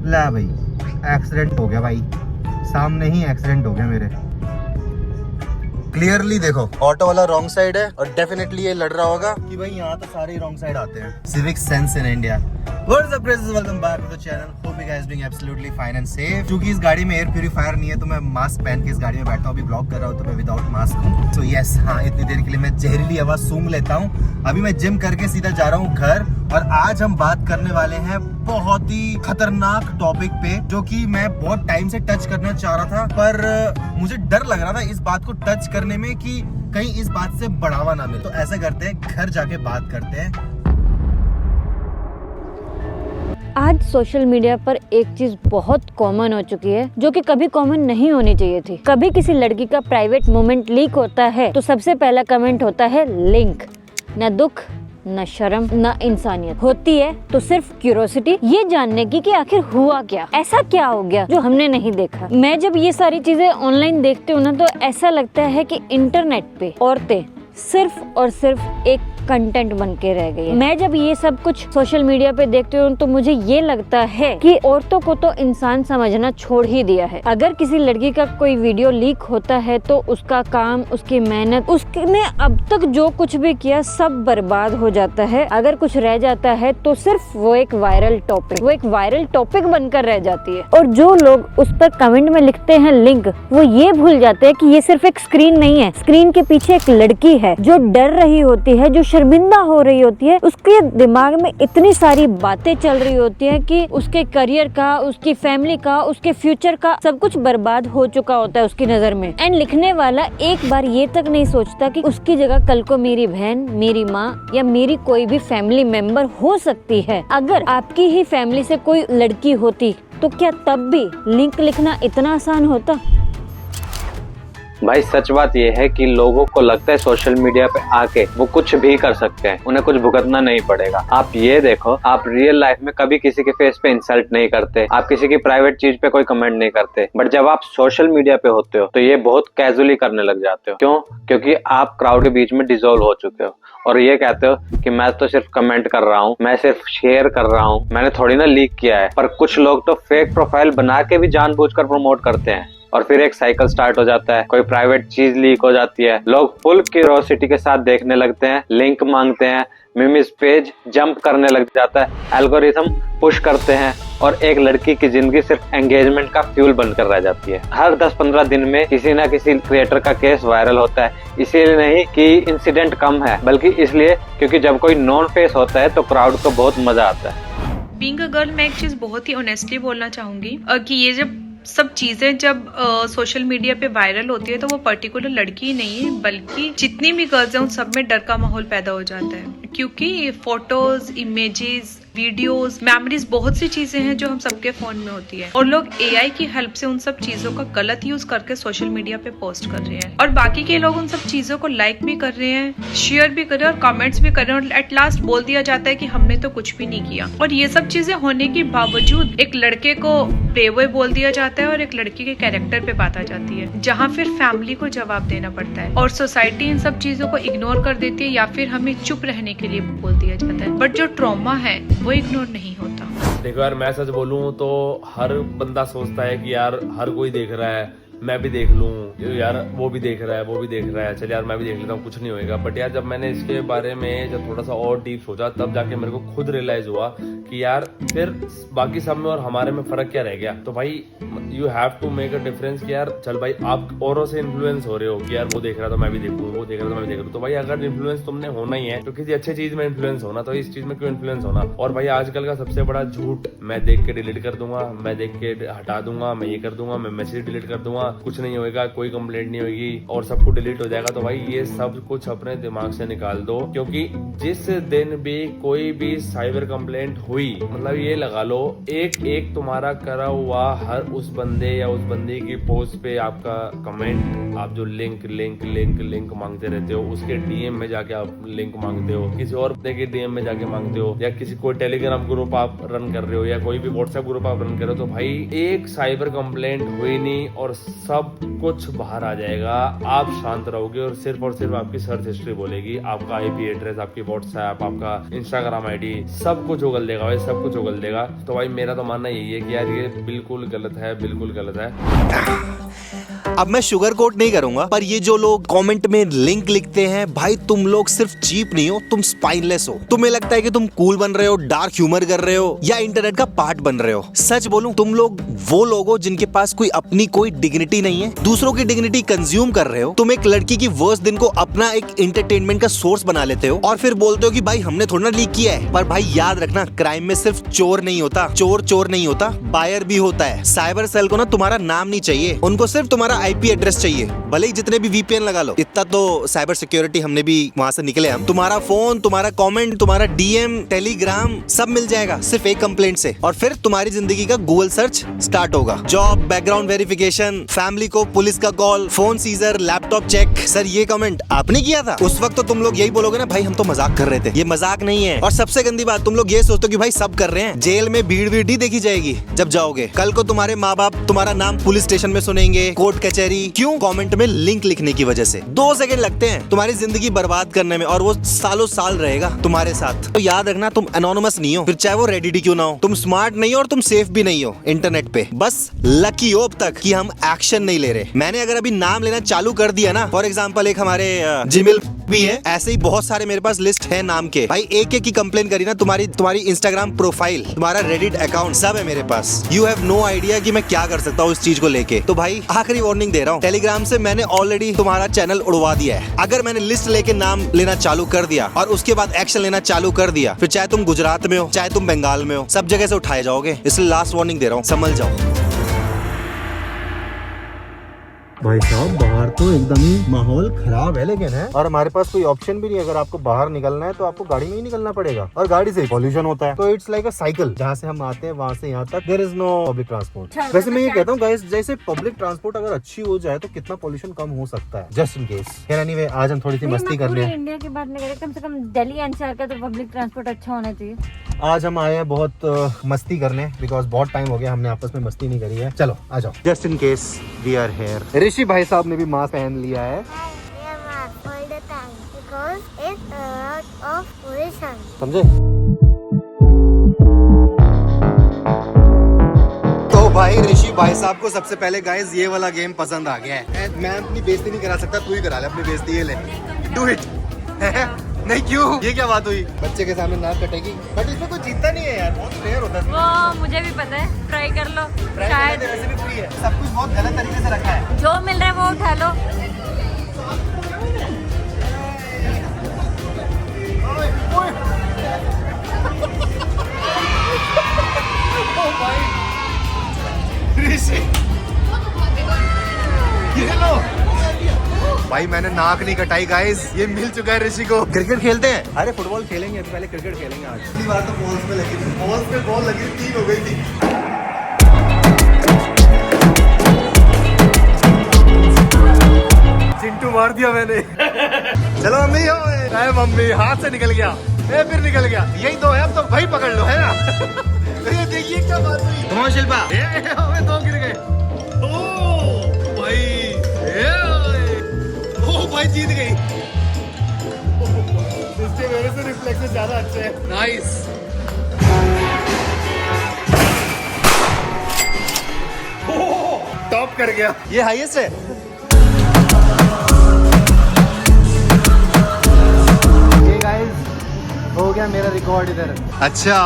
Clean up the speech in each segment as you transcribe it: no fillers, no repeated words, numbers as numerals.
ला भाई, एक्सीडेंट हो गया भाई, सामने ही एक्सीडेंट हो गया मेरे। क्लियरली देखो, ऑटो वाला रॉन्ग साइड है और डेफिनेटली ये लड़ रहा होगा कि भाई यहाँ तो सारे रॉन्ग साइड आते हैं। Civic sense in India. What's up guys, welcome back to the channel. Hope you guys doing absolutely fine and safe. क्योंकि इस गाड़ी में एयर प्यूरीफायर नहीं है तो मैं मास्क पहन के इस गाड़ी में बैठा हूँ। अभी ब्लॉग कर रहा हूँ तो मैं विदाउट मास्क हूँ। सो यस, हाँ, इतनी देर के लिए मैं जहरीली हवा सूंघ लेता हूँ। अभी मैं जिम करके सीधा जा रहा हूँ घर, और आज हम बात करने वाले हैं बहुत ही खतरनाक टॉपिक पे, जो कि मैं बहुत टाइम से टच करना चाह रहा था, पर मुझे डर लग रहा था इस बात को टच करने में कि कहीं इस बात से बढ़ावा ना मिले। तो ऐसा करते हैं, घर जाके बात करते हैं। आज सोशल मीडिया पर एक चीज बहुत कॉमन हो चुकी है, जो कि कभी कॉमन नहीं होनी चाहिए थी। कभी किसी लड़की का प्राइवेट मोमेंट लीक होता है तो सबसे पहला कमेंट होता है लिंक। न दुख, न शर्म, न इंसानियत होती है, तो सिर्फ क्यूरोसिटी, ये जानने की कि आखिर हुआ क्या, ऐसा क्या हो गया जो हमने नहीं देखा। मैं जब ये सारी चीजें ऑनलाइन देखती हूँ ना, तो ऐसा लगता है कि इंटरनेट पे औरतें सिर्फ और सिर्फ एक कंटेंट बन के रह गई है। मैं जब ये सब कुछ सोशल मीडिया पे देखती हूँ तो मुझे ये लगता है कि औरतों को तो इंसान समझना छोड़ ही दिया है। अगर किसी लड़की का कोई वीडियो लीक होता है तो उसका काम, उसकी मेहनत, उसने अब तक जो कुछ भी किया सब बर्बाद हो जाता है। अगर कुछ रह जाता है तो सिर्फ वो एक वायरल टॉपिक बनकर रह जाती है। और जो लोग उस पर कमेंट में लिखते हैं लिंक, वो ये भूल जाते हैं कि ये सिर्फ एक स्क्रीन नहीं है। स्क्रीन के पीछे एक लड़की है जो डर रही होती है, जो शर्मिंदा हो रही होती है। उसके दिमाग में इतनी सारी बातें चल रही होती है कि उसके करियर का, उसकी फैमिली का, उसके फ्यूचर का सब कुछ बर्बाद हो चुका होता है उसकी नजर में। एंड लिखने वाला एक बार ये तक नहीं सोचता कि उसकी जगह कल को मेरी बहन, मेरी माँ या मेरी कोई भी फैमिली मेंबर हो सकती है। अगर आपकी ही फैमिली से कोई लड़की होती तो क्या तब भी लिंक लिखना इतना आसान होता? भाई सच बात यह है कि लोगों को लगता है सोशल मीडिया पे आके वो कुछ भी कर सकते हैं, उन्हें कुछ भुगतना नहीं पड़ेगा। आप ये देखो, आप रियल लाइफ में कभी किसी के फेस पे इंसल्ट नहीं करते, आप किसी की प्राइवेट चीज पे कोई कमेंट नहीं करते, बट जब आप सोशल मीडिया पे होते हो तो ये बहुत कैजुअली करने लग जाते हो। क्यों? क्योंकि आप क्राउड के बीच में डिसॉल्व हो चुके हो और ये कहते हो कि मैं तो सिर्फ कमेंट कर रहा हूँ, मैं सिर्फ शेयर कर रहा हूँ, मैंने थोड़ी ना लीक किया है। पर कुछ लोग तो फेक प्रोफाइल बना के भी जानबूझकर प्रमोट करते हैं और फिर एक साइकिल स्टार्ट हो जाता है। कोई प्राइवेट चीज लीक हो जाती है, लोग फुल क्यूरियोसिटी के साथ देखने लगते हैं, लिंक मांगते हैं, मीम्स पेज जंप करने लग जाता है, एल्गोरिथम पुश करते हैं और एक लड़की की जिंदगी सिर्फ एंगेजमेंट का फ्यूल बनकर रह जाती है। हर 10-15 दिन में किसी ना किसी क्रिएटर का केस वायरल होता है। इसीलिए नहीं कि इंसिडेंट कम है, बल्कि इसलिए क्योंकि जब कोई नॉन फेस होता है तो क्राउड को बहुत मजा आता है। बीइंग अ गर्ल, मैं एक चीज बहुत ही ऑनेस्टली बोलना चाहूंगी कि ये जब सब चीजें जब सोशल मीडिया पे वायरल होती है तो वो पर्टिकुलर लड़की ही नहीं है, बल्कि जितनी भी गर्ल्स हैं उन सब में डर का माहौल पैदा हो जाता है। क्योंकि फोटोज, इमेजेस, वीडियोस, मेमोरीज, बहुत सी चीजें हैं जो हम सबके फोन में होती है और लोग एआई की हेल्प से उन सब चीजों का गलत यूज करके सोशल मीडिया पे पोस्ट कर रहे हैं और बाकी के लोग उन सब चीजों को लाइक भी कर रहे हैं, शेयर भी कर रहे हैं और कमेंट्स भी कर रहे हैं और एट लास्ट बोल दिया जाता है कि हमने तो कुछ भी नहीं किया। और ये सब चीजें होने के बावजूद एक लड़के को प्लेबॉय बोल दिया जाता है और एक लड़की के कैरेक्टर पे बात आ जाती है, जहाँ फिर फैमिली को जवाब देना पड़ता है और सोसाइटी इन सब चीजों को इग्नोर कर देती है या फिर हमें चुप रहने के लिए बोल दिया जाता है। बट जो ट्रॉमा है वो इग्नोर नहीं होता। देखो यार, मैं सच बोलूं तो हर बंदा सोचता है कि यार हर कोई देख रहा है, मैं भी देख लूं, यार वो भी देख रहा है, वो भी देख रहा है, चल यार मैं भी देख लेता हूँ, कुछ नहीं होएगा। बट यार जब मैंने इसके बारे में जब थोड़ा सा और डीप सोचा, तब जाके मेरे को खुद रियलाइज हुआ कि यार फिर बाकी सब में और हमारे में फर्क क्या रह गया। तो भाई you have to make a difference कि यार चल भाई आप औरों से इन्फ्लुएंस हो रहे हो कि यार वो देख रहा था मैं भी देखूँ, वो देख रहा था मैं भी देख लूँ। तो भाई अगर इन्फ्लुएंस तुमने होना ही है तो किसी अच्छी चीज में इन्फ्लुएंस होना, तो इस चीज में क्यों इन्फ्लुएंस होना। और भाई आजकल का सबसे बड़ा झूठ, मैं देख के डिलीट कर दूंगा, मैं देख के हटा दूंगा, मैं ये कर दूंगा, मैं मैसेज डिलीट कर दूंगा, कुछ नहीं होगा, कोई कंप्लेंट नहीं होगी और सब कुछ डिलीट हो जाएगा। तो भाई ये सब कुछ अपने दिमाग से निकाल दो, क्योंकि जिस दिन भी कोई भी साइबर कंप्लेंट हुई, मतलब ये लगा लो एक तुम्हारा करा हुआ हर उस बंदे या उस बंदी की पोस्ट पे आपका कमेंट, आप जो लिंक लिंक लिंक लिंक मांगते रहते हो, उसके डीएम में जाके आप लिंक मांगते हो, किसी और बंदे के डीएम में जाके मांगते हो, या किसी कोई टेलीग्राम ग्रुप आप रन कर रहे हो या कोई भी व्हाट्सएप ग्रुप आप रन कर रहे हो, तो भाई एक साइबर कंप्लेंट हुई नहीं और सब कुछ बाहर आ जाएगा। आप शांत रहोगे और सिर्फ आपकी सर्च हिस्ट्री बोलेगी, आपका IP एड्रेस, आपकी व्हाट्सएप, आपका इंस्टाग्राम ID, सब कुछ उगल देगा भाई, सब कुछ उगल देगा। तो भाई मेरा तो मानना यही है कि यार ये बिल्कुल गलत है, बिल्कुल गलत है। अब मैं शुगर कोट नहीं करूंगा, पर ये जो लोग कमेंट में लिंक लिखते हैं, भाई तुम लोग सिर्फ चीप नहीं हो, तुम स्पाइनलेस हो। तुम्हें लगता है कि तुम कूल बन रहे हो, डार्क ह्यूमर कर रहे हो या इंटरनेट का पार्ट बन रहे हो। सच बोलूं, तुम लोग वो लोग हो जिनके पास कोई अपनी कोई डिग्निटी नहीं है, दूसरों की डिग्निटी कंज्यूम कर रहे हो। तुम एक लड़की की वर्स्ट दिन को अपना एक एंटरटेनमेंट का सोर्स बना लेते हो और फिर बोलते हो कि भाई हमने थोड़ा ना लीक किया है। पर भाई याद रखना, क्राइम में सिर्फ चोर नहीं होता, चोर नहीं होता, बायर भी होता है। साइबर सेल को ना तुम्हारा नाम नहीं चाहिए, उनको सिर्फ तुम्हारा IP एड्रेस चाहिए, भले ही जितने भी VPN लगा लो। इतना तो साइबर सिक्योरिटी हमने भी वहां से निकले हम। तुम्हारा फोन, तुम्हारा कमेंट, तुम्हारा DM, टेलीग्राम सब मिल जाएगा सिर्फ एक कंप्लेंट से, और फिर तुम्हारी जिंदगी का गूगल सर्च स्टार्ट होगा। जॉब, बैकग्राउंड वेरिफिकेशन, फैमिली को पुलिस का call, phone seizure, laptop check. Sir ये कमेंट आपने किया था? उस वक्त तो तुम लोग यही बोलोगे ना, भाई हम तो मजाक कर रहे थे। ये मजाक नहीं है। और सबसे गंदी बात, तुम लोग ये सोचते हो कि भाई सब कर रहे हैं। जेल में भीड़ ही देखी जाएगी जब जाओगे। कल को तुम्हारे माँ बाप तुम्हारा नाम पुलिस स्टेशन में सुनेंगे, कोर्ट कचहरी। क्यों? कमेंट में लिंक लिखने की वजह से 2 सेकंड लगते हैं तुम्हारी जिंदगी बर्बाद करने में, और वो सालों साल रहेगा तुम्हारे साथ। तो याद रखना, तुम एनोनिमस नहीं हो, फिर चाहे वो रेडिडी क्यों ना हो। तुम स्मार्ट नहीं हो और तुम सेफ भी नहीं हो इंटरनेट पे। बस लकी हो अब तक कि हम एक्शन नहीं ले रहे। मैंने अगर अभी नाम लेना चालू कर दिया ना, फॉर एग्जाम्पल एक हमारे जिमिल भी है, ऐसे ही बहुत सारे मेरे पास लिस्ट है नाम के। भाई एक की कंप्लेन करी ना, तुम्हारी इंस्टाग्राम प्रोफाइल, तुम्हारा रेडिट अकाउंट सब है मेरे पास। यू हैव नो आइडिया कि मैं क्या कर सकता हूँ इस चीज को लेके। तो भाई आखिरी वार्निंग दे रहा हूँ, टेलीग्राम से मैंने ऑलरेडी तुम्हारा चैनल उड़वा दिया है। अगर मैंने लिस्ट लेके नाम लेना चालू कर दिया और उसके बाद एक्शन लेना चालू कर दिया, फिर चाहे तुम गुजरात में हो, चाहे तुम बंगाल में हो, सब जगह से उठाए जाओगे। इसलिए लास्ट वार्निंग दे रहा हूँ, समझ जाओ। भाई साहब बाहर तो एकदम ही माहौल खराब है, लेकिन है, और हमारे पास कोई ऑप्शन भी नहीं। अगर आपको बाहर निकलना है तो आपको गाड़ी में ही निकलना पड़ेगा, और गाड़ी से पॉल्यूशन होता है। तो इट्स लाइक अ साइकिल, जहाँ से हम आते हैं वहाँ से यहाँ तक there is no public transport. वैसे मैं ये कहता हूँ गाइस, जैसे पब्लिक ट्रांसपोर्ट अगर अच्छी हो जाए तो कितना पॉल्यूशन कम हो सकता है, जस्ट इन केस। एनीवे, आज हम थोड़ी सी मस्ती कर रहे हैं। इंडिया की बात नहीं कर रहे, कम से कम दिल्ली NCR का तो पब्लिक ट्रांसपोर्ट अच्छा होना चाहिए। आज हम आए हैं बहुत मस्ती करने, बिकॉज बहुत टाइम हो गया हमने आपस में मस्ती नहीं करी है। चलो आ जाओ, just in case we are here. Rishi भाई साहब ने भी मास्क पहन लिया है, समझे? तो भाई ऋषि भाई साहब को सबसे पहले गाइस ये वाला गेम पसंद आ गया है। मैं अपनी बेइज्जती नहीं करा सकता, तू ही करा ले अपनी बेइज्जती। ये ले, डू इट। नहीं क्यों? ये क्या बात हुई? बच्चे के सामने नाक कटेगी, बट इसमें कोई जीतता नहीं है यार, बहुत फेयर होता है। वो मुझे भी पता है, ट्राई कर लो, शायद। वैसे भी फ्री है, सब कुछ बहुत गलत तरीके से रखा है। जो मिल रहा है वो उठा लो। ऋषि, ये लो। भाई मैंने नाक नहीं कटाई गाइस, ये मिल चुका है ऋषि को। क्रिकेट खेलते हैं? अरे फुटबॉल खेलेंगे, पहले क्रिकेट खेलेंगे आज। पहली बार तो बॉल्स पे लगी थी, बॉल्स पे बॉल लगी, 3 हो गई थी। चिंटू मार दिया मैंने। चलो मम्मी, हो मम्मी, हाथ से निकल गया, फिर निकल गया। यही तो है, अब तो भाई पकड़ लो, है ना? ये देखिए क्या बात हुई। तुम शिल्पा, 2 गिर गए। ओ भाई, भाई जीत गई। इसके मेरे से रिफ्लेक्शन ज्यादा अच्छे हैं। नाइस। टॉप कर गया, ये हाईएस्ट है। ये गाइस हो गया मेरा रिकॉर्ड इधर। अच्छा,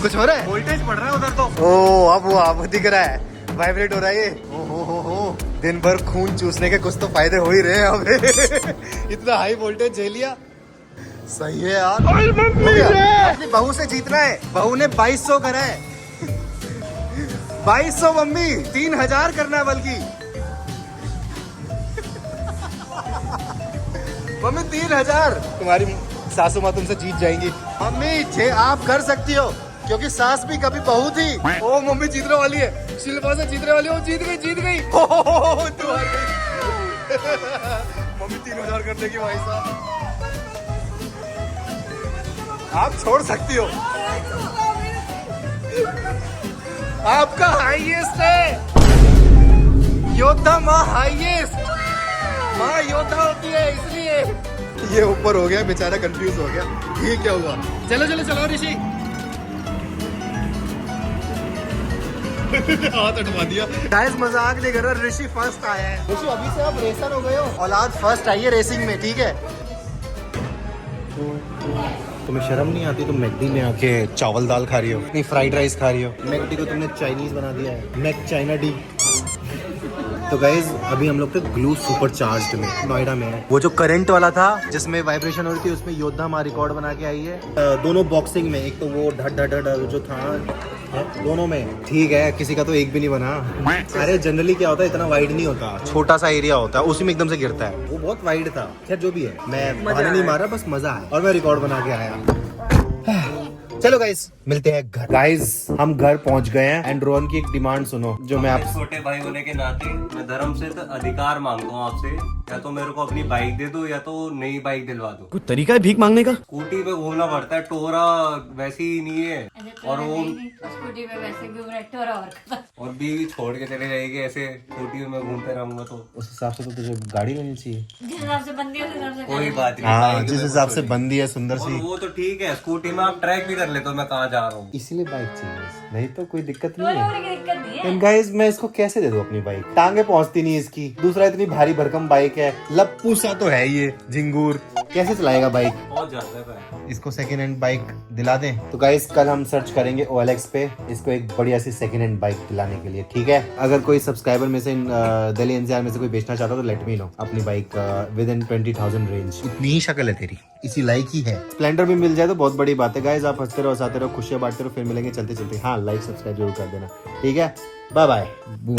कुछ हो रहा है? वोल्टेज बढ़ रहा है उधर तो। ओ अब दिख रहा है, वाइब्रेट हो रहा है ये। हो दिन भर खून चूसने के कुछ तो फायदे हो ही रहे हैं हमें। इतना हाई वोल्टेज झेल लिया, सही है यार। अपनी बहू से जीतना है। बहू ने 2200 करा है। 2200 मम्मी, 3000 करना है बल्कि। मम्मी 3000। तुम्हारी सासू माँ तुमसे जीत जाएंगी। मम्मी आप कर सकती हो, क्योंकि सास भी कभी बहू थी। ओ मम्मी जीतने वाली है, शिल्पा से जीतने वाली है। जीत गई। तू हार गई। मम्मी 3000 कर देगी भाई साहब। आप छोड़ सकती हो, आपका हाईएस्ट है। योद्धा माँ हाईएस्ट, माँ योद्धा होती है इसलिए। ये ऊपर हो गया बेचारा, कंफ्यूज हो गया। ये क्या हुआ? चलो चलो चलो ऋषि। हाथ उठवा दिया। गाइस मजाक नहीं कर रहा, ऋषि फर्स्ट आया है। ऋषि अभी से आप रेसर हो गए हो, औलाद फर्स्ट आई है रेसिंग में, ठीक है? तुम्हें शर्म नहीं आती? तुम मैकडी में आके चावल दाल खा रही हो, नहीं फ्राइड राइस खा रही हो। मैकडी को तुमने चाइनीज बना दिया है, मैक चाइना डी। तो गाइज अभी हम लोग थे ग्लू सुपर चार्ज्ड में, नोएडा में है। वो जो करंट वाला था जिसमें वाइब्रेशन हो रही थी, उसमें योद्धा हमारा रिकॉर्ड बना के आई है। दोनों बॉक्सिंग में, एक तो वो ढट ढट ढट जो था दोनों में, ठीक है। किसी का तो एक भी नहीं बना। अरे जनरली क्या होता है, इतना वाइड नहीं होता, छोटा सा एरिया होता है, उसी में एकदम से गिरता है। वो बहुत वाइड था। खैर जो भी है, मैं बहाने नहीं मारा, बस मजा है और मैं रिकॉर्ड बना के आया। चलो गाइस मिलते हैं घर। गाइस हम घर पहुंच गए हैं एंड रोहन की एक डिमांड सुनो, जो मैं आप छोटे भाई होने के नाते मैं धर्म से तो अधिकार मांगता हूँ आपसे, या तो मेरे को अपनी बाइक दे दो या तो नई बाइक दिलवा दो। कुछ तरीका है भीख मांगने का? स्कूटी पे घूमना पड़ता है, टोरा वैसे ही नहीं है। और वो स्कूटी पे वैसे घूम रहे टोरा और भी छोड़ के चले जाएगी ऐसे, स्कूटी में घूमते रहूंगा तो उस हिसाब से तो तुझे गाड़ी लेनी चाहिए। जिस हिसाब से बंदी है उस हिसाब से कोई बात नहीं। हाँ बाइक जिस में हिसाब से बहुत बंदी है सुंदर छोटी। सी, और वो तो ठीक है, स्कूटी में आप ट्रैक भी कर लेते हो मैं कहाँ जा रहा हूँ। इसीलिए बाइक चाहिए, नहीं तो कोई दिक्कत नहीं है। की दिक्कत नहीं है। एंड गाइस मैं इसको कैसे दे दूं अपनी बाइक? टांगे पहुंचती नहीं इसकी, दूसरा इतनी भारी भरकम बाइक है, लप्पू सा तो है ये झिंगूर, कैसे चलाएगा बाइक? बहुत ज्यादा है। इसको सेकेंड हैंड बाइक दिला दें। तो गाइस कल हम सर्च करेंगे OLX पे इसको एक बढ़िया सी सेकेंड हैंड बाइक दिलाने के लिए, ठीक है? अगर कोई सब्सक्राइबर में से दिल्ली NCR में से कोई बेचना चाहता हो तो लेट मी नो। अपनी बाइक विद इन 20,000 रेंज। इतनी ही शक्ल है तेरी, इसी लाइक ही है। स्प्लेंडर भी मिल जाए तो बहुत बड़ी बात है। गाइस आप हंसते रहो, हंसाते रहो, खुशियां बांटते रहो, फिर मिलेंगे चलते चलते। हाँ लाइक सब्सक्राइब जरूर कर देना, ठीक है? Bye bye, boom.